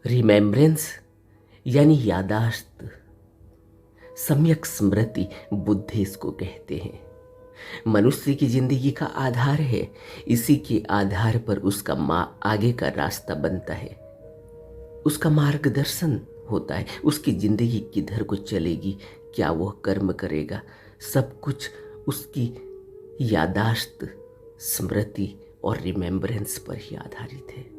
Remembrance यानी यादाश्त, सम्यक स्मृति बुद्ध इसको कहते हैं। मनुष्य की जिंदगी का आधार है। इसी के आधार पर उसका आगे का रास्ता बनता है, उसका मार्गदर्शन होता है, उसकी जिंदगी किधर को चलेगी, क्या वह कर्म करेगा, सब कुछ उसकी यादाश्त, स्मृति और रिमेम्बरेंस पर ही आधारित है।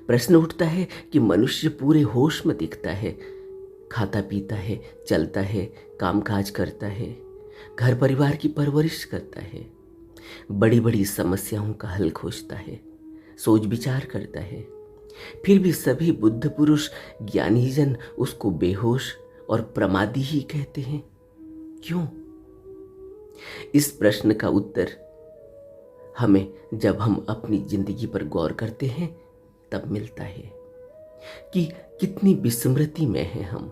प्रश्न उठता है कि मनुष्य पूरे होश में दिखता है, खाता पीता है, चलता है, कामकाज करता है, घर परिवार की परवरिश करता है, बड़ी बड़ी समस्याओं का हल खोजता है, सोच विचार करता है, फिर भी सभी बुद्ध पुरुष ज्ञानी जन उसको बेहोश और प्रमादी ही कहते हैं। क्यों? इस प्रश्न का उत्तर हमें जब हम अपनी जिंदगी पर गौर करते हैं तब मिलता है कि कितनी विस्मृति में हैं हम,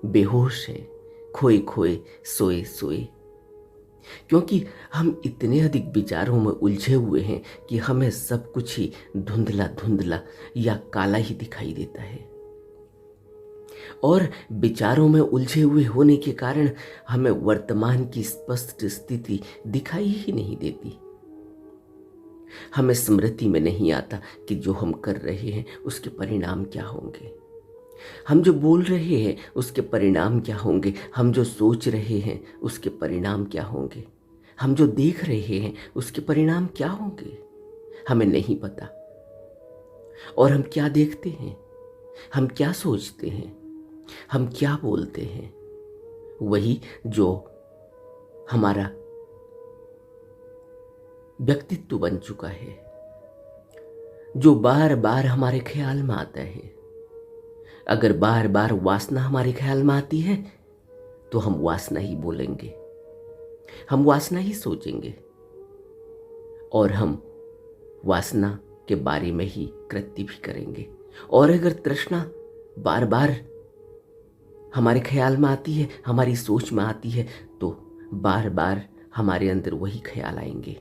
बेहोश हैं, खोए खोए, सोए सोए, क्योंकि हम इतने अधिक विचारों में उलझे हुए हैं कि हमें सब कुछ ही धुंधला धुंधला या काला ही दिखाई देता है। और विचारों में उलझे हुए होने के कारण हमें वर्तमान की स्पष्ट स्थिति दिखाई ही नहीं देती। हमें स्मृति में नहीं आता कि जो हम कर रहे हैं उसके परिणाम क्या होंगे, हम जो बोल रहे हैं उसके परिणाम क्या होंगे, हम जो सोच रहे हैं उसके परिणाम क्या होंगे, हम जो देख रहे हैं उसके परिणाम क्या होंगे, हमें नहीं पता। और हम क्या देखते हैं, हम क्या सोचते हैं, हम क्या बोलते हैं, वही जो हमारा व्यक्तित्व बन चुका है, जो बार बार हमारे ख्याल में आता है। अगर बार बार वासना हमारे ख्याल में आती है तो हम वासना ही बोलेंगे, हम वासना ही सोचेंगे और हम वासना के बारे में ही कृत्य भी करेंगे। और अगर तृष्णा बार बार हमारे ख्याल में आती है, हमारी सोच में आती है, तो बार बार हमारे अंदर वही ख्याल आएंगे,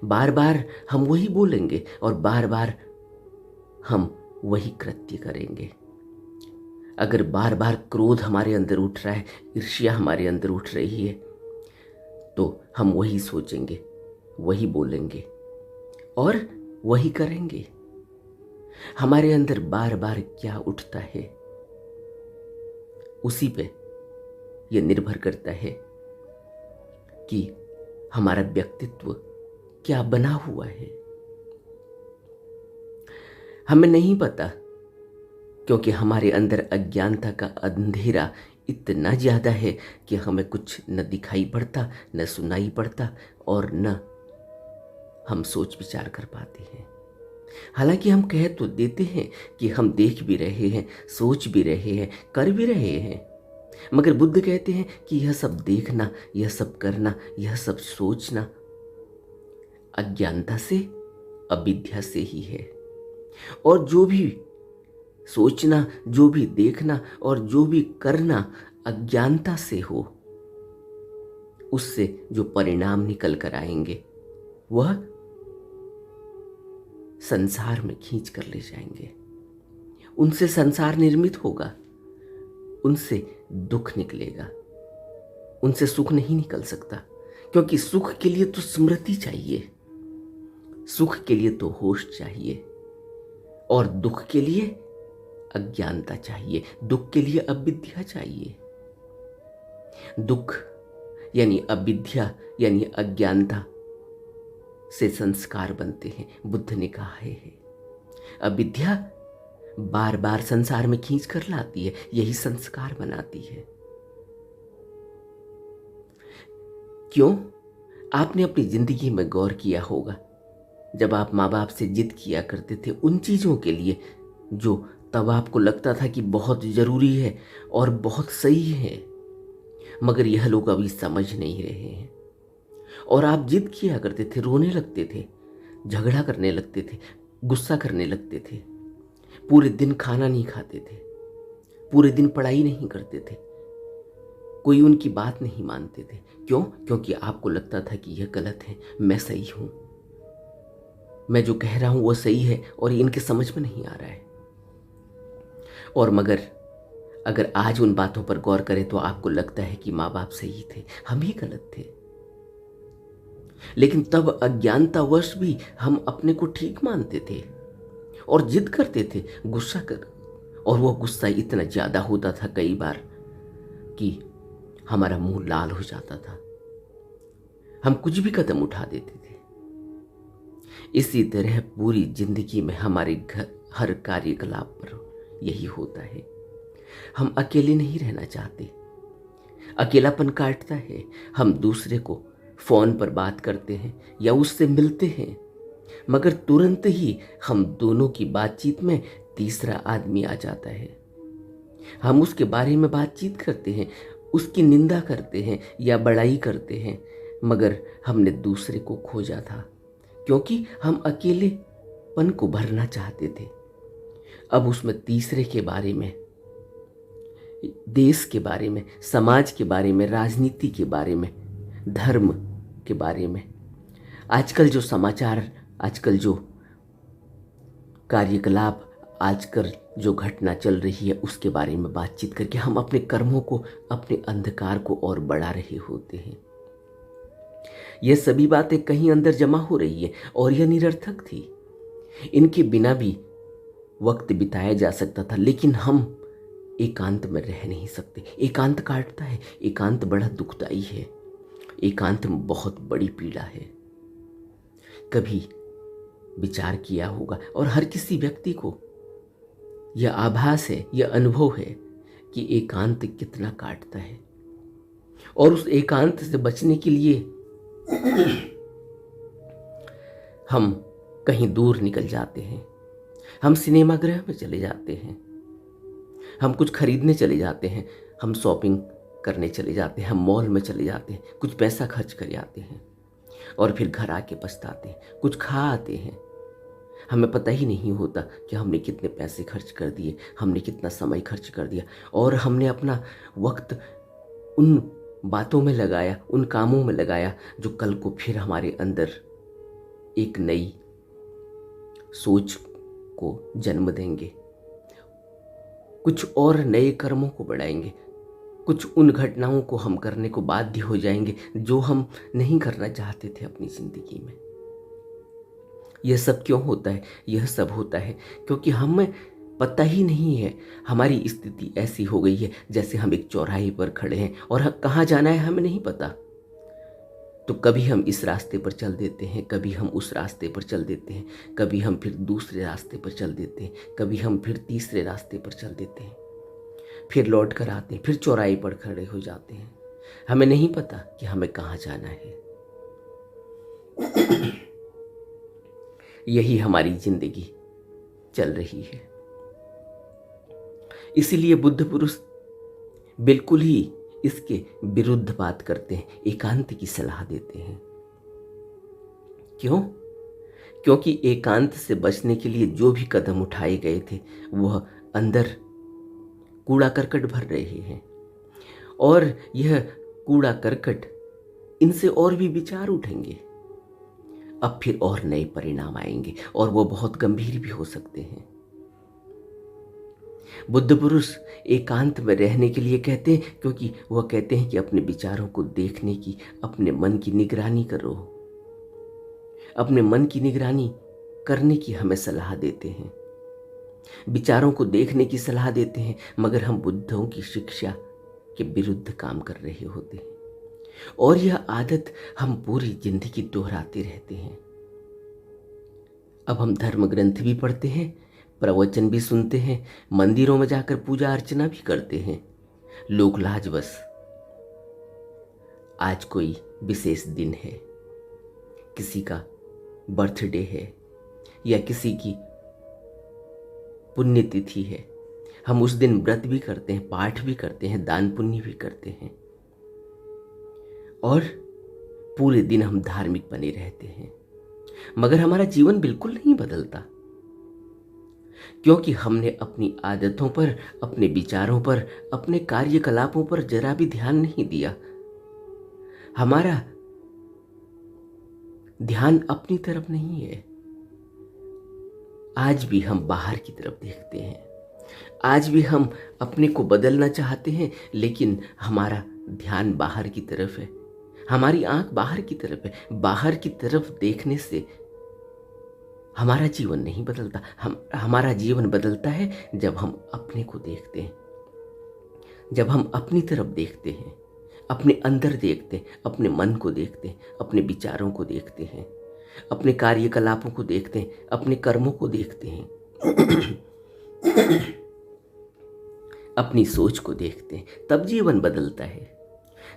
बार बार हम वही बोलेंगे और बार बार हम वही कृत्य करेंगे। अगर बार बार क्रोध हमारे अंदर उठ रहा है, ईर्ष्या हमारे अंदर उठ रही है, तो हम वही सोचेंगे, वही बोलेंगे और वही करेंगे। हमारे अंदर बार बार क्या उठता है उसी पे यह निर्भर करता है कि हमारा व्यक्तित्व क्या बना हुआ है। हमें नहीं पता, क्योंकि हमारे अंदर अज्ञानता का अंधेरा इतना ज्यादा है कि हमें कुछ न दिखाई पड़ता, न सुनाई पड़ता और न हम सोच विचार कर पाते हैं। हालांकि हम कह तो देते हैं कि हम देख भी रहे हैं, सोच भी रहे हैं, कर भी रहे हैं, मगर बुद्ध कहते हैं कि यह सब देखना, यह सब करना, यह सब सोचना अज्ञानता से, अविद्या से ही है। और जो भी सोचना, जो भी देखना और जो भी करना अज्ञानता से हो, उससे जो परिणाम निकल कर आएंगे वह संसार में खींच कर ले जाएंगे। उनसे संसार निर्मित होगा, उनसे दुख निकलेगा, उनसे सुख नहीं निकल सकता, क्योंकि सुख के लिए तो स्मृति चाहिए, सुख के लिए तो होश चाहिए और दुख के लिए अज्ञानता चाहिए, दुख के लिए अविद्या चाहिए। दुख यानी अविद्या यानी अज्ञानता से संस्कार बनते हैं। बुद्ध ने कहा है अविद्या बार बार संसार में खींच कर लाती है, यही संस्कार बनाती है। क्यों? आपने अपनी जिंदगी में गौर किया होगा, जब आप माँ बाप से जिद किया करते थे उन चीजों के लिए जो तब आपको लगता था कि बहुत जरूरी है और बहुत सही है, मगर यह लोग अभी समझ नहीं रहे हैं, और आप जिद किया करते थे, रोने लगते थे, झगड़ा करने लगते थे, गुस्सा करने लगते थे, पूरे दिन खाना नहीं खाते थे, पूरे दिन पढ़ाई नहीं करते थे, कोई उनकी बात नहीं मानते थे। क्यों? क्योंकि आपको लगता था कि यह गलत है, मैं सही हूं, मैं जो कह रहा हूं वो सही है और इनके समझ में नहीं आ रहा है। और मगर अगर आज उन बातों पर गौर करें तो आपको लगता है कि माँ बाप सही थे, हम ही गलत थे। लेकिन तब अज्ञानतावश भी हम अपने को ठीक मानते थे और जिद करते थे, गुस्सा कर, और वो गुस्सा इतना ज्यादा होता था कई बार कि हमारा मुंह लाल हो जाता था, हम कुछ भी कदम उठा देते थे। इसी तरह पूरी जिंदगी में हमारे घर हर कार्यकलाप पर यही होता है। हम अकेले नहीं रहना चाहते, अकेलापन काटता है। हम दूसरे को फोन पर बात करते हैं या उससे मिलते हैं, मगर तुरंत ही हम दोनों की बातचीत में तीसरा आदमी आ जाता है। हम उसके बारे में बातचीत करते हैं, उसकी निंदा करते हैं या बड़ाई करते हैं, मगर हमने दूसरे को खोजा था क्योंकि हम अकेलेपन को भरना चाहते थे। अब उसमें तीसरे के बारे में, देश के बारे में, समाज के बारे में, राजनीति के बारे में, धर्म के बारे में, आजकल जो समाचार, आजकल जो कार्यकलाप, आजकल जो घटना चल रही है उसके बारे में बातचीत करके हम अपने कर्मों को, अपने अंधकार को और बढ़ा रहे होते हैं। यह सभी बातें कहीं अंदर जमा हो रही है और यह निरर्थक थी। इनके बिना भी वक्त बिताया जा सकता था, लेकिन हम एकांत में रह नहीं सकते। एकांत काटता है, एकांत बड़ा दुखदाई है, एकांत में बहुत बड़ी पीड़ा है। कभी विचार किया होगा और हर किसी व्यक्ति को यह आभास है, यह अनुभव है कि एकांत कितना काटता है। और उस एकांत से बचने के लिए हम कहीं दूर निकल जाते हैं, हम सिनेमागृह में चले जाते हैं, हम कुछ खरीदने चले जाते हैं, हम शॉपिंग करने चले जाते हैं, हम मॉल में चले जाते हैं, कुछ पैसा खर्च कर आते हैं और फिर घर आके पछताते हैं। कुछ खा आते हैं, हमें पता ही नहीं होता कि हमने कितने पैसे खर्च कर दिए, हमने कितना समय खर्च कर दिया और हमने अपना वक्त उन बातों में लगाया, उन कामों में लगाया जो कल को फिर हमारे अंदर एक नई सोच को जन्म देंगे, कुछ और नए कर्मों को बढ़ाएंगे, कुछ उन घटनाओं को हम करने को बाध्य हो जाएंगे जो हम नहीं करना चाहते थे अपनी जिंदगी में। यह सब क्यों होता है? यह सब होता है क्योंकि हमें पता ही नहीं है। हमारी स्थिति ऐसी हो गई है जैसे हम एक चौराहे पर खड़े हैं और कहाँ जाना है हमें नहीं पता। तो कभी हम इस रास्ते पर चल देते हैं, कभी हम उस रास्ते पर चल देते हैं, कभी हम फिर दूसरे रास्ते पर चल देते हैं, कभी हम फिर तीसरे रास्ते पर चल देते हैं, फिर लौट कर आते हैं, फिर चौराहे पर खड़े हो जाते हैं। हमें नहीं पता कि हमें कहाँ जाना है। यही हमारी जिंदगी चल रही है। इसीलिए बुद्ध पुरुष बिल्कुल ही इसके विरुद्ध बात करते हैं, एकांत की सलाह देते हैं। क्यों? क्योंकि एकांत से बचने के लिए जो भी कदम उठाए गए थे वह अंदर कूड़ा करकट भर रहे हैं और यह कूड़ा करकट, इनसे और भी विचार उठेंगे, अब फिर और नए परिणाम आएंगे और वो बहुत गंभीर भी हो सकते हैं। बुद्ध पुरुष एकांत में रहने के लिए कहते हैं क्योंकि वह कहते हैं कि अपने विचारों को देखने की, अपने मन की निगरानी करो। अपने मन की निगरानी करने की हमें सलाह देते हैं, विचारों को देखने की सलाह देते हैं, मगर हम बुद्धों की शिक्षा के विरुद्ध काम कर रहे होते हैं और यह आदत हम पूरी जिंदगी दोहराते रहते हैं। अब हम धर्म ग्रंथ भी पढ़ते हैं, प्रवचन भी सुनते हैं, मंदिरों में जाकर पूजा अर्चना भी करते हैं, लोक लाज बस आज कोई विशेष दिन है, किसी का बर्थडे है या किसी की पुण्यतिथि है, हम उस दिन व्रत भी करते हैं, पाठ भी करते हैं, दान पुण्य भी करते हैं और पूरे दिन हम धार्मिक बने रहते हैं, मगर हमारा जीवन बिल्कुल नहीं बदलता क्योंकि हमने अपनी आदतों पर, अपने विचारों पर, अपने कार्यकलापों पर जरा भी ध्यान नहीं दिया। हमारा ध्यान अपनी तरफ नहीं है। आज भी हम बाहर की तरफ देखते हैं, आज भी हम अपने को बदलना चाहते हैं, लेकिन हमारा ध्यान बाहर की तरफ है, हमारी आंख बाहर की तरफ है। बाहर की तरफ देखने से हमारा जीवन नहीं बदलता। हमारा जीवन बदलता है जब हम अपने को देखते हैं, जब हम अपनी तरफ देखते हैं, अपने अंदर देखते हैं, अपने मन को देखते हैं, अपने विचारों को देखते हैं, अपने कार्यकलापों को देखते हैं, अपने कर्मों को देखते हैं, अपनी सोच को देखते हैं, तब जीवन बदलता है।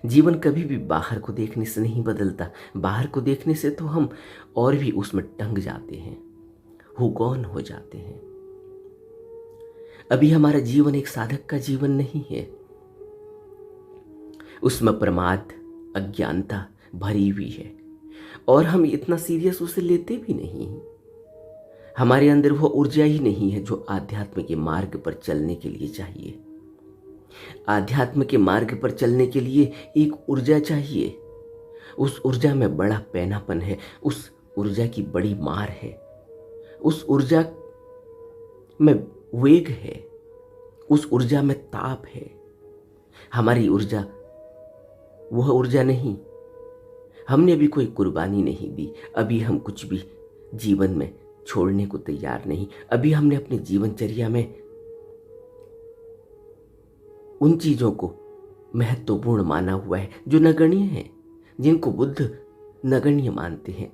जीवन कभी भी बाहर को देखने से नहीं बदलता। बाहर को देखने से तो हम और भी उसमें टंग जाते हैं, हुगौन हो जाते हैं। अभी हमारा जीवन एक साधक का जीवन नहीं है, उसमें प्रमाद, अज्ञानता भरी हुई है और हम इतना सीरियस उसे लेते भी नहीं। हमारे अंदर वो ऊर्जा ही नहीं है जो आध्यात्म के मार्ग पर चलने के लिए चाहिए। आध्यात्म के मार्ग पर चलने के लिए एक ऊर्जा चाहिए। उस ऊर्जा में बड़ा पैनापन है, उस ऊर्जा की बड़ी मार है, उस ऊर्जा में वेग है, उस ऊर्जा में ताप है। हमारी ऊर्जा वह ऊर्जा नहीं। हमने अभी कोई कुर्बानी नहीं दी, अभी हम कुछ भी जीवन में छोड़ने को तैयार नहीं। अभी हमने अपनी जीवनचर्या में उन चीज़ों को महत्वपूर्ण माना हुआ है जो नगण्य हैं, जिनको बुद्ध नगण्य मानते हैं,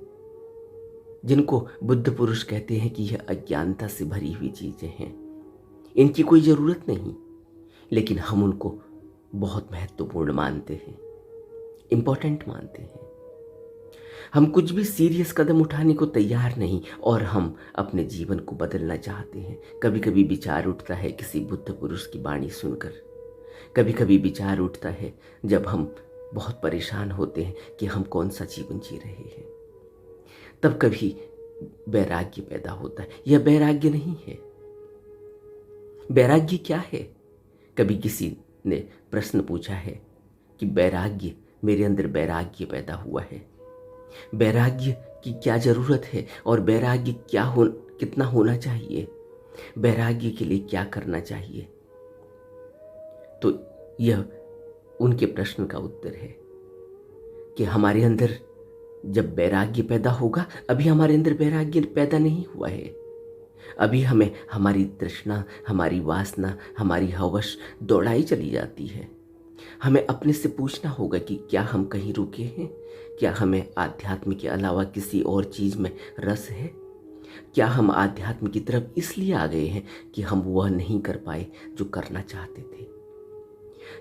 जिनको बुद्ध पुरुष कहते हैं कि यह अज्ञानता से भरी हुई चीज़ें हैं, इनकी कोई ज़रूरत नहीं, लेकिन हम उनको बहुत महत्वपूर्ण मानते हैं, इम्पोर्टेंट मानते हैं। हम कुछ भी सीरियस कदम उठाने को तैयार नहीं और हम अपने जीवन को बदलना चाहते हैं। कभी कभी विचार उठता है किसी बुद्ध पुरुष की वाणी सुनकर, कभी कभी विचार उठता है जब हम बहुत परेशान होते हैं कि हम कौन सा जीवन जी रहे हैं, तब कभी वैराग्य पैदा होता है। यह वैराग्य नहीं है। वैराग्य क्या है? कभी किसी ने प्रश्न पूछा है कि वैराग्य, मेरे अंदर वैराग्य पैदा हुआ है, वैराग्य की क्या जरूरत है और वैराग्य कितना होना चाहिए, वैराग्य के लिए क्या करना चाहिए? तो यह उनके प्रश्न का उत्तर है कि हमारे अंदर जब वैराग्य पैदा होगा, अभी हमारे अंदर वैराग्य पैदा नहीं हुआ है। अभी हमें हमारी तृष्णा, हमारी वासना, हमारी हवस दौड़ाई चली जाती है। हमें अपने से पूछना होगा कि क्या हम कहीं रुके हैं? क्या हमें आध्यात्म के अलावा किसी और चीज़ में रस है? क्या हम आध्यात्म की तरफ इसलिए आ गए हैं कि हम वह नहीं कर पाए जो करना चाहते थे?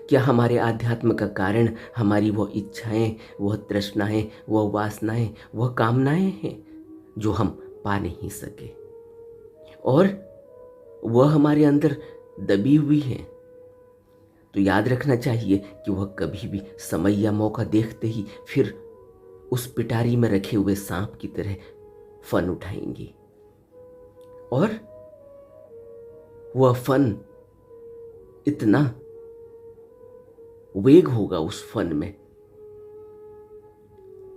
क्या हमारे आध्यात्म का कारण हमारी वह इच्छाएं, वह तृष्णाएं, वह वासनाएं, वह कामनाएं हैं जो हम पा नहीं सके और वह हमारे अंदर दबी हुई हैं? तो याद रखना चाहिए कि वह कभी भी समय या मौका देखते ही फिर उस पिटारी में रखे हुए सांप की तरह फन उठाएंगी और वह फन, इतना वेग होगा उस फन में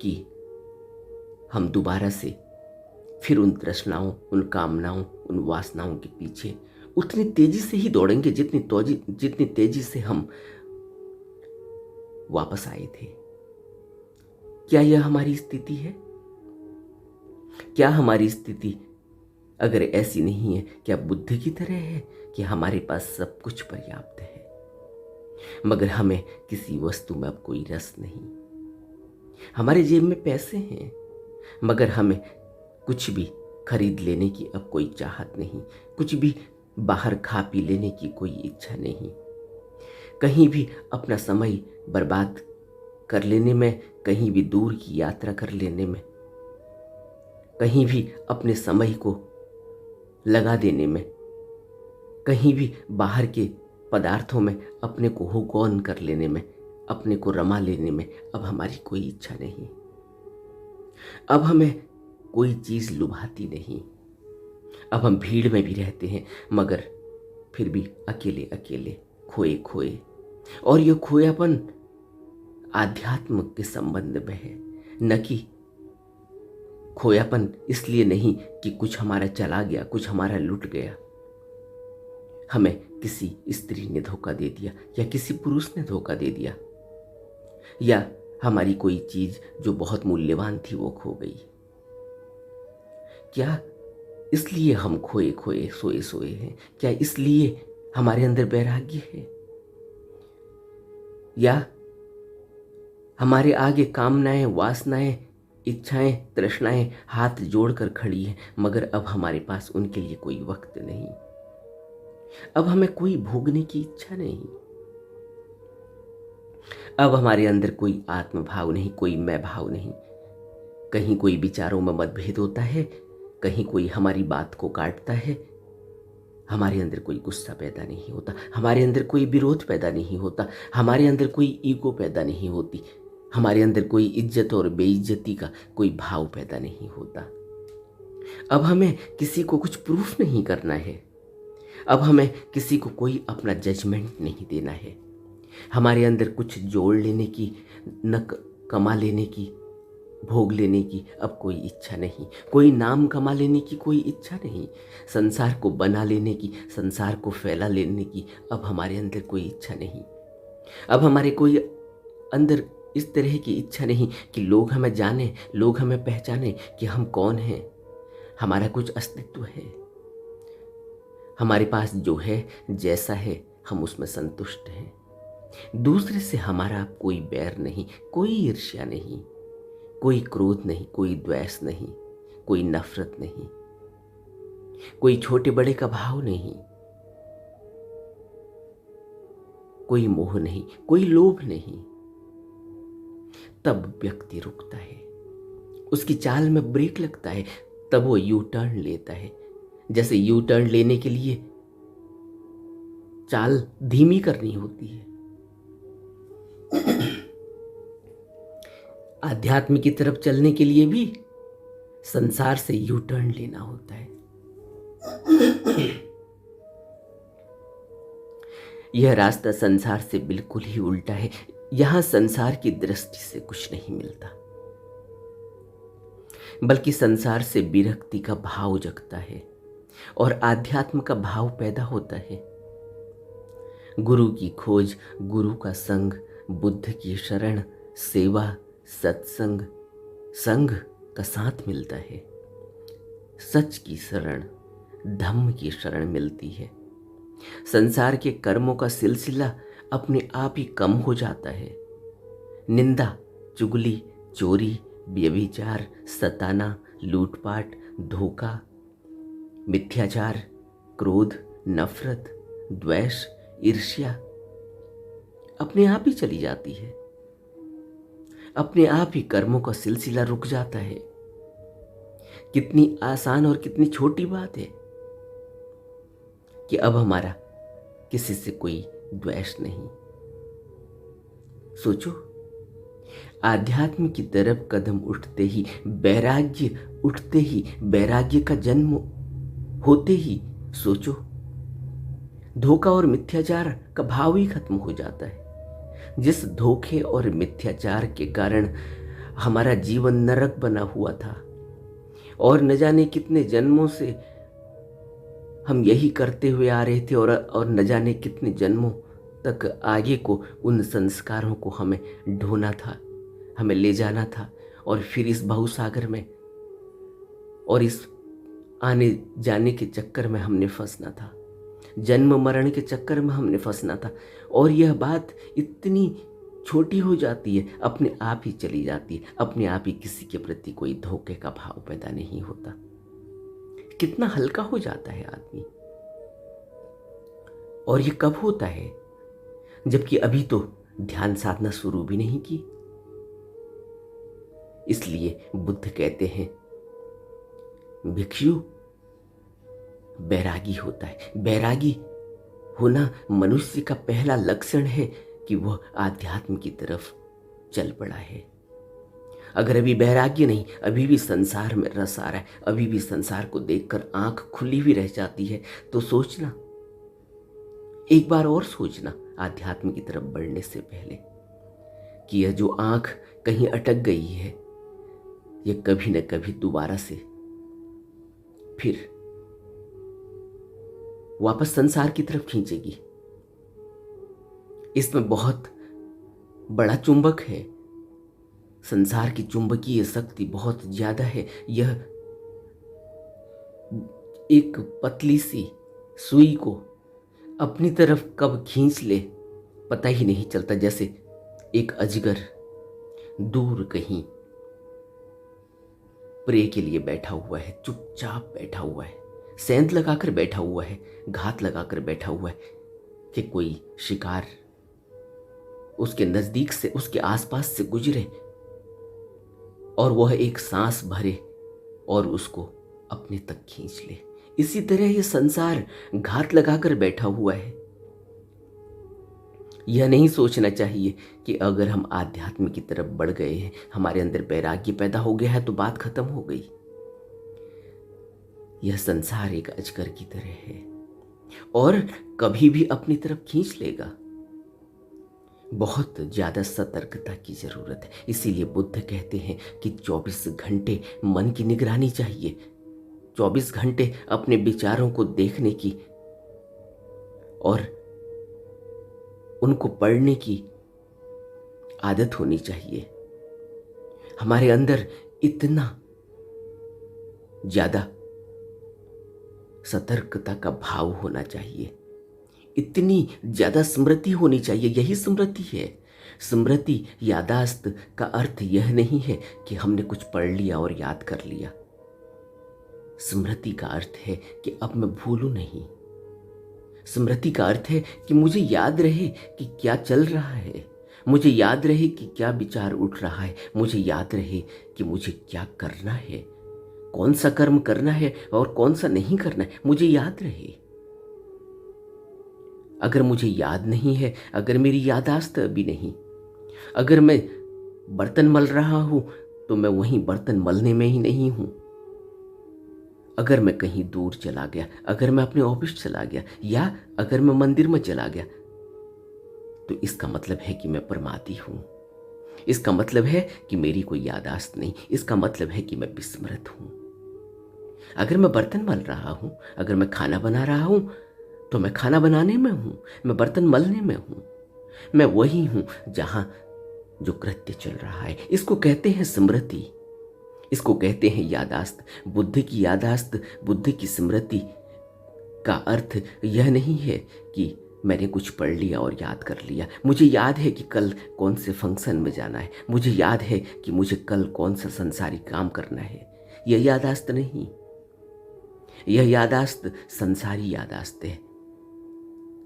कि हम दोबारा से फिर उन तृष्णाओं, उन कामनाओं, उन वासनाओं के पीछे उतनी तेजी से ही दौड़ेंगे जितनी तेजी से हम वापस आए थे। क्या यह हमारी स्थिति है? क्या हमारी स्थिति अगर ऐसी नहीं है, क्या बुद्ध की तरह है कि हमारे पास सब कुछ पर्याप्त है मगर हमें किसी वस्तु में अब कोई रस नहीं? हमारे जेब में पैसे हैं मगर हमें कुछ भी खरीद लेने की अब कोई चाहत नहीं, कुछ भी बाहर खा पी लेने की कोई इच्छा नहीं, कहीं भी अपना समय बर्बाद कर लेने में, कहीं भी दूर की यात्रा कर लेने में, कहीं भी अपने समय को लगा देने में, कहीं भी बाहर के पदार्थों में अपने को हुकौन कर लेने में, अपने को रमा लेने में अब हमारी कोई इच्छा नहीं। अब हमें कोई चीज़ लुभाती नहीं। अब हम भीड़ में भी रहते हैं मगर फिर भी अकेले अकेले, खोए खोए, और यह खोयापन आध्यात्म के संबंध में है, न कि खोयापन इसलिए नहीं कि कुछ हमारा चला गया, कुछ हमारा लुट गया। हमें किसी स्त्री ने धोखा दे दिया, या किसी पुरुष ने धोखा दे दिया, या हमारी कोई चीज जो बहुत मूल्यवान थी वो खो गई। क्या इसलिए हम खोए खोए सोए सोए हैं? क्या इसलिए हमारे अंदर वैराग्य है? या हमारे आगे कामनाएं, वासनाएं, इच्छाएं, तृष्णाएं हाथ जोड़कर खड़ी हैं, मगर अब हमारे पास उनके लिए कोई वक्त नहीं। अब हमें कोई भोगने की इच्छा नहीं। अब हमारे अंदर कोई आत्म भाव नहीं, कोई मैं भाव नहीं। कहीं कोई विचारों में मतभेद होता है, कहीं कोई हमारी बात को काटता है। हमारे अंदर कोई गुस्सा पैदा नहीं होता, हमारे अंदर कोई विरोध पैदा नहीं होता, हमारे अंदर कोई ईगो पैदा नहीं होती, हमारे अंदर कोई इज्जत और बेइज्जती का कोई भाव पैदा नहीं होता। अब हमें किसी को कुछ प्रूफ नहीं करना है। अब हमें किसी को कोई अपना जजमेंट नहीं देना है। हमारे अंदर कुछ जोड़ लेने की, न कमा लेने की, भोग लेने की अब कोई इच्छा नहीं। कोई नाम कमा लेने की कोई इच्छा नहीं। संसार को बना लेने की, संसार को फैला लेने की अब हमारे अंदर कोई इच्छा नहीं। अब हमारे कोई अंदर इस तरह की इच्छा नहीं कि लोग हमें जाने, लोग हमें पहचाने कि हम कौन हैं, हमारा कुछ अस्तित्व है। हमारे पास जो है, जैसा है, हम उसमें संतुष्ट हैं। दूसरे से हमारा कोई बैर नहीं, कोई ईर्ष्या नहीं, कोई क्रोध नहीं, कोई द्वेष नहीं, कोई नफरत नहीं, कोई छोटे बड़े का भाव नहीं, कोई मोह नहीं, कोई लोभ नहीं। तब व्यक्ति रुकता है, उसकी चाल में ब्रेक लगता है, तब वो यू टर्न लेता है। जैसे यू टर्न लेने के लिए चाल धीमी करनी होती है, आध्यात्म की तरफ चलने के लिए भी संसार से यू टर्न लेना होता है। यह रास्ता संसार से बिल्कुल ही उल्टा है। यहां संसार की दृष्टि से कुछ नहीं मिलता, बल्कि संसार से विरक्ति का भाव जगता है और आध्यात्म का भाव पैदा होता है। गुरु की खोज, गुरु का संग, बुद्ध की शरण, सेवा, सत्संग, संग का साथ मिलता है। सच की शरण, धम्म की शरण मिलती है। संसार के कर्मों का सिलसिला अपने आप ही कम हो जाता है। निंदा, चुगली, चोरी, व्यभिचार, सताना, लूटपाट, धोखा, मिथ्याचार, क्रोध, नफरत, द्वेष, ईर्ष्या अपने आप ही चली जाती है। अपने आप ही कर्मों का सिलसिला रुक जाता है। कितनी आसान और कितनी छोटी बात है कि अब हमारा किसी से कोई द्वेष नहीं। सोचो, आध्यात्म की तरफ कदम उठते ही, वैराग्य उठते ही, वैराग्य का जन्म होते ही, सोचो, धोखा और मिथ्याचार का भाव ही खत्म हो जाता है। जिस धोखे और मिथ्याचार के कारण हमारा जीवन नरक बना हुआ था और न जाने कितने जन्मों से हम यही करते हुए आ रहे थे, और न जाने कितने जन्मों तक आगे को उन संस्कारों को हमें ढोना था, हमें ले जाना था, और फिर इस बहुसागर में और इस आने जाने के चक्कर में हमने फंसना था, जन्म मरण के चक्कर में हमने फंसना था। और यह बात इतनी छोटी हो जाती है, अपने आप ही चली जाती है, अपने आप ही किसी के प्रति कोई धोखे का भाव पैदा नहीं होता। कितना हल्का हो जाता है आदमी। और ये कब होता है? जबकि अभी तो ध्यान साधना शुरू भी नहीं की। इसलिए बुद्ध कहते हैं, भिक्षु बैरागी होता है। बैरागी होना मनुष्य का पहला लक्षण है कि वह आध्यात्म की तरफ चल पड़ा है। अगर अभी वैराग्य नहीं, अभी भी संसार में रस आ रहा है, अभी भी संसार को देखकर आंख खुली हुई रह जाती है, तो सोचना, एक बार और सोचना आध्यात्म की तरफ बढ़ने से पहले कि यह जो आंख कहीं अटक गई है, यह कभी न कभी दोबारा से फिर वापस संसार की तरफ खींचेगी। इसमें बहुत बड़ा चुंबक है। संसार की चुंबकीय शक्ति बहुत ज्यादा है। यह एक पतली सी सुई को अपनी तरफ कब खींच ले पता ही नहीं चलता। जैसे एक अजगर दूर कहीं प्रे के लिए बैठा हुआ है, चुपचाप बैठा हुआ है, सेंध लगाकर बैठा हुआ है, घात लगाकर बैठा हुआ है कि कोई शिकार उसके नजदीक से, उसके आसपास से गुजरे और वह एक सांस भरे और उसको अपने तक खींच ले। इसी तरह यह संसार घात लगाकर बैठा हुआ है। यह नहीं सोचना चाहिए कि अगर हम आध्यात्म की तरफ बढ़ गए हैं, हमारे अंदर वैराग्य पैदा हो गया है तो बात खत्म हो गई। यह संसार एक अजगर की तरह है और कभी भी अपनी तरफ खींच लेगा। बहुत ज्यादा सतर्कता की जरूरत है। इसीलिए बुद्ध कहते हैं कि 24 घंटे मन की निगरानी चाहिए, 24 घंटे अपने विचारों को देखने की और उनको पढ़ने की आदत होनी चाहिए। हमारे अंदर इतना ज्यादा सतर्कता का भाव होना चाहिए, इतनी ज्यादा स्मृति होनी चाहिए। यही स्मृति है। स्मृति, यादाश्त का अर्थ यह नहीं है कि हमने कुछ पढ़ लिया और याद कर लिया। स्मृति का अर्थ है कि अब मैं भूलूं नहीं। स्मृति का अर्थ है कि मुझे याद रहे कि क्या चल रहा है, मुझे याद रहे कि क्या विचार उठ रहा है, मुझे याद रहे कि मुझे क्या करना है, कौन सा कर्म करना है और कौन सा नहीं करना है, मुझे याद रहे। अगर मुझे याद नहीं है, अगर मेरी यादाश्त अभी नहीं, अगर मैं बर्तन मल रहा हूं तो मैं वहीं बर्तन मलने में ही नहीं हूं। अगर मैं कहीं दूर चला गया, अगर मैं अपने ऑफिस चला गया या अगर मैं मंदिर में चला गया तो इसका मतलब है कि मैं प्रमादी हूं। इसका मतलब है कि मेरी कोई यादाश्त नहीं। इसका मतलब है कि मैं विस्मृत हूं। अगर मैं बर्तन मल रहा हूं, अगर मैं खाना बना रहा हूं तो मैं खाना बनाने में हूं, मैं बर्तन मलने में हूं। मैं वही हूं जहां जो कृत्य चल रहा है। इसको कहते हैं स्मृति, इसको कहते हैं यादाश्त। बुद्ध की यादाश्त, बुद्ध की स्मृति का अर्थ यह नहीं है कि मैंने कुछ पढ़ लिया और याद कर लिया। मुझे याद है कि कल कौन से फंक्शन में जाना है, मुझे याद है कि मुझे कल कौन सा संसारिक काम करना है। यह यादाश्त नहीं, यह यादाश्त संसारी यादाश्त है।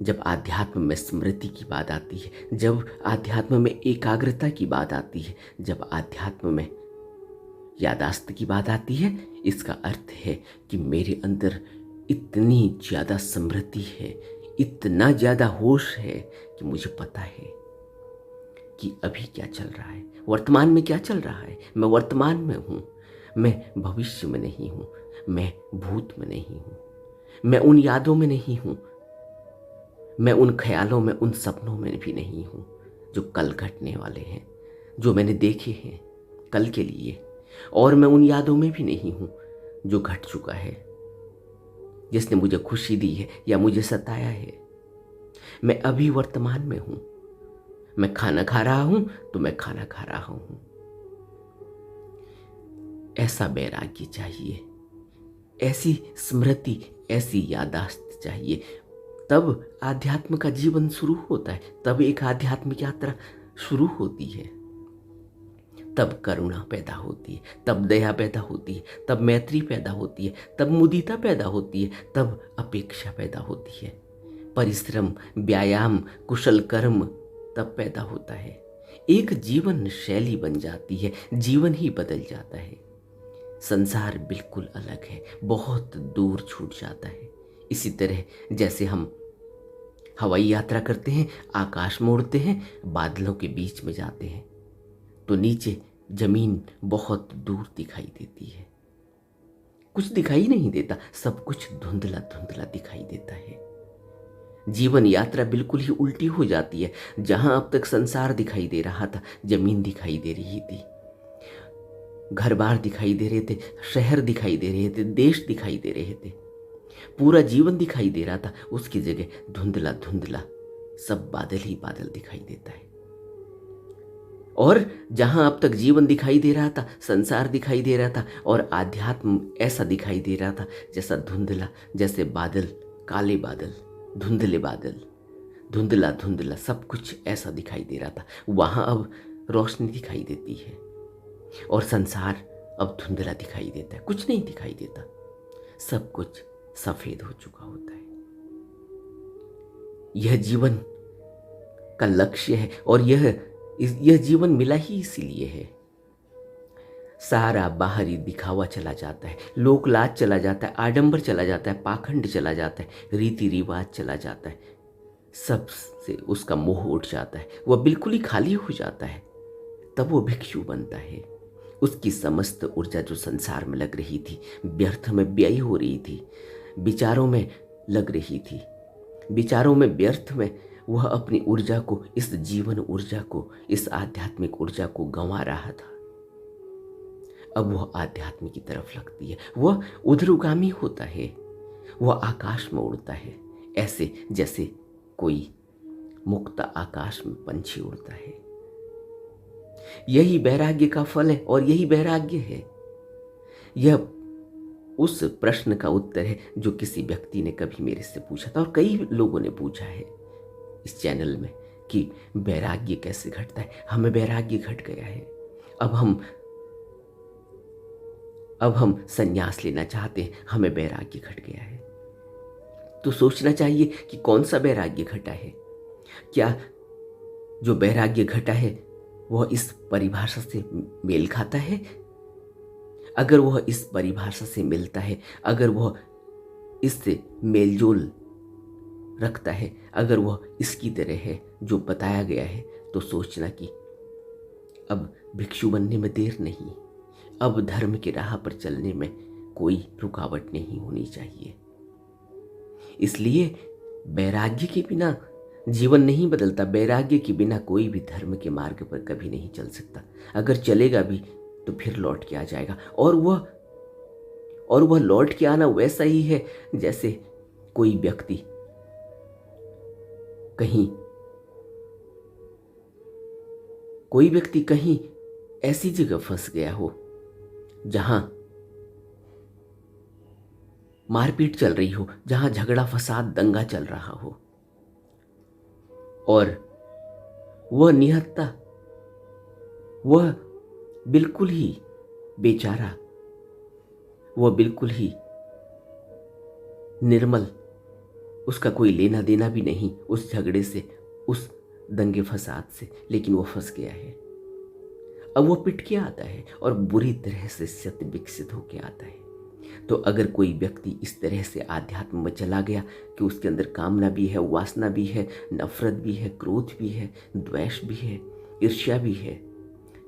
जब आध्यात्म में स्मृति की बात आती है, जब आध्यात्म में एकाग्रता की बात आती है, जब आध्यात्म में यादाश्त की बात आती है, इसका अर्थ है कि मेरे अंदर इतनी ज्यादा स्मृति है, इतना ज्यादा होश है कि मुझे पता है कि अभी क्या चल रहा है, वर्तमान में क्या चल रहा है। मैं वर्तमान में हूं, मैं भविष्य में नहीं हूं, मैं भूत में नहीं हूं, मैं उन यादों में नहीं हूं, मैं उन ख्यालों में, उन सपनों में भी नहीं हूं जो कल घटने वाले हैं, जो मैंने देखे हैं कल के लिए। और मैं उन यादों में भी नहीं हूं जो घट चुका है, जिसने मुझे खुशी दी है या मुझे सताया है। मैं अभी वर्तमान में हूं। मैं खाना खा रहा हूं तो मैं खाना खा रहा हूं। ऐसा वैराग्य चाहिए, ऐसी स्मृति, ऐसी यादाश्त चाहिए। तब आध्यात्म का जीवन शुरू होता है, तब एक आध्यात्मिक यात्रा शुरू होती है। तब करुणा पैदा होती है, तब दया पैदा होती है, तब मैत्री पैदा होती है, तब मुदिता पैदा होती है, तब अपेक्षा पैदा होती है। परिश्रम, व्यायाम, कुशल कर्म तब पैदा होता है। एक जीवन शैली बन जाती है, जीवन ही बदल जाता है। संसार बिल्कुल अलग है, बहुत दूर छूट जाता है। इसी तरह जैसे हम हवाई यात्रा करते हैं, आकाश में उड़ते हैं, बादलों के बीच में जाते हैं तो नीचे जमीन बहुत दूर दिखाई देती है। कुछ दिखाई नहीं देता, सब कुछ धुंधला धुंधला दिखाई देता है। जीवन यात्रा बिल्कुल ही उल्टी हो जाती है। जहां अब तक संसार दिखाई दे रहा था, जमीन दिखाई दे रही थी, घर बार दिखाई दे रहे थे, शहर दिखाई दे रहे थे, देश दिखाई दे रहे थे। पूरा जीवन दिखाई दे रहा था, उसकी जगह धुंधला धुंधला सब बादल ही बादल दिखाई देता है। और जहां अब तक जीवन दिखाई दे रहा था, संसार दिखाई दे रहा था और आध्यात्म ऐसा दिखाई दे रहा था जैसा धुंधला, जैसे बादल, काले बादल, धुंधले बादल, धुंधला धुंधला सब कुछ ऐसा दिखाई दे रहा था, वहां अब रोशनी दिखाई देती है और संसार अब धुंधला दिखाई देता है, कुछ नहीं दिखाई देता, सब कुछ सफेद हो चुका होता है। यह जीवन का लक्ष्य है और यह जीवन मिला ही इसीलिए है। सारा बाहरी दिखावा चला जाता है, लोक लाज चला जाता है, आडंबर चला जाता है, पाखंड चला जाता है, रीति रिवाज चला जाता है, सब से उसका मोह उठ जाता है, वह बिल्कुल ही खाली हो जाता है। तब वो भिक्षु बनता है। उसकी समस्त ऊर्जा जो संसार में लग रही थी, व्यर्थ में व्यय हो रही थी, विचारों में लग रही थी, विचारों में व्यर्थ में वह अपनी ऊर्जा को, इस जीवन ऊर्जा को, इस आध्यात्मिक ऊर्जा को गंवा रहा था। अब वह आध्यात्म की तरफ लगती है, वह उध्रुगामी होता है, वह आकाश में उड़ता है, ऐसे जैसे कोई मुक्त आकाश में पंछी उड़ता है। यही वैराग्य का फल है और यही वैराग्य है। यह उस प्रश्न का उत्तर है जो किसी व्यक्ति ने कभी मेरे से पूछा था और कई लोगों ने पूछा है इस चैनल में कि वैराग्य कैसे घटता है। हमें वैराग्य घट गया है, अब हम संन्यास लेना चाहते हैं, हमें वैराग्य घट गया है। तो सोचना चाहिए कि कौन सा वैराग्य घटा है। क्या जो वैराग्य घटा है वह इस परिभाषा से मेल खाता है? अगर वह इस परिभाषा से मिलता है, अगर वह इससे मेलजोल रखता है, अगर वह इसकी तरह है जो बताया गया है, तो सोचना कि अब भिक्षु बनने में देर नहीं, अब धर्म की राह पर चलने में कोई रुकावट नहीं होनी चाहिए। इसलिए वैराग्य के बिना जीवन नहीं बदलता, वैराग्य के बिना कोई भी धर्म के मार्ग पर कभी नहीं चल सकता। अगर चलेगा भी तो फिर लौट के आ जाएगा, और वह लौट के आना वैसा ही है जैसे कोई व्यक्ति कहीं ऐसी जगह फंस गया हो जहां मारपीट चल रही हो, जहां झगड़ा फसाद दंगा चल रहा हो, और वह निहत्था, वह बिल्कुल ही बेचारा, वह बिल्कुल ही निर्मल, उसका कोई लेना देना भी नहीं उस झगड़े से, उस दंगे फसाद से, लेकिन वो फंस गया है। अब वो पिट के आता है और बुरी तरह से शत विकसित होके आता है। तो अगर कोई व्यक्ति इस तरह से आध्यात्म में चला गया कि उसके अंदर कामना भी है, वासना भी है, नफरत भी है, क्रोध भी है, द्वेष भी है, ईर्ष्या भी है,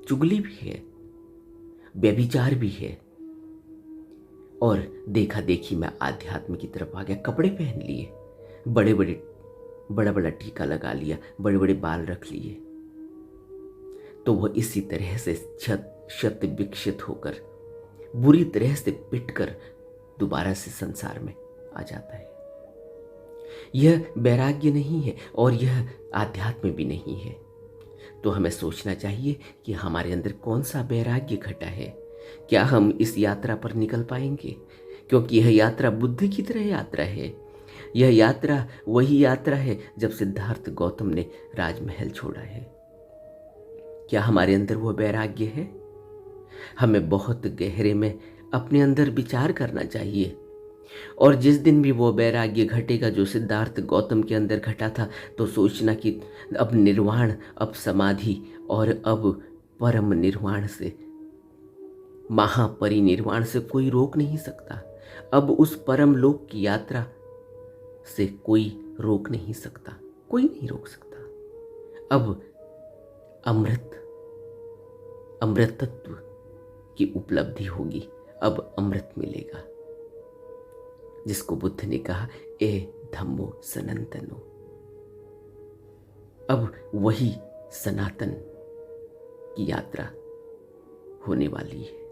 चुगली भी है, व्यभिचार भी है, और देखा देखी मैं आध्यात्म की तरफ आ गया, कपड़े पहन लिए, बड़ा बड़ा टीका लगा लिया, बड़े बड़े बाल रख लिए, तो वह इसी तरह से शत विकसित होकर, बुरी तरह से पिटकर दोबारा से संसार में आ जाता है। यह वैराग्य नहीं है और यह आध्यात्म भी नहीं है। तो हमें सोचना चाहिए कि हमारे अंदर कौन सा वैराग्य घटा है। क्या हम इस यात्रा पर निकल पाएंगे? क्योंकि यह यात्रा बुद्ध की तरह यात्रा है। यह यात्रा वही यात्रा है जब सिद्धार्थ गौतम ने राजमहल छोड़ा है। क्या हमारे अंदर वो वैराग्य है? हमें बहुत गहरे में अपने अंदर विचार करना चाहिए, और जिस दिन भी वो वैराग्य घटेगा जो सिद्धार्थ गौतम के अंदर घटा था, तो सोचना कि अब निर्वाण, अब समाधि और अब परम निर्वाण से, महापरिनिर्वाण से कोई रोक नहीं सकता। अब उस परम लोक की यात्रा से कोई रोक नहीं सकता, कोई नहीं रोक सकता। अब अमृतत्व की उपलब्धि होगी, अब अमृत मिलेगा, जिसको बुद्ध ने कहा ए धम्मो सनातनो। अब वही सनातन की यात्रा होने वाली है।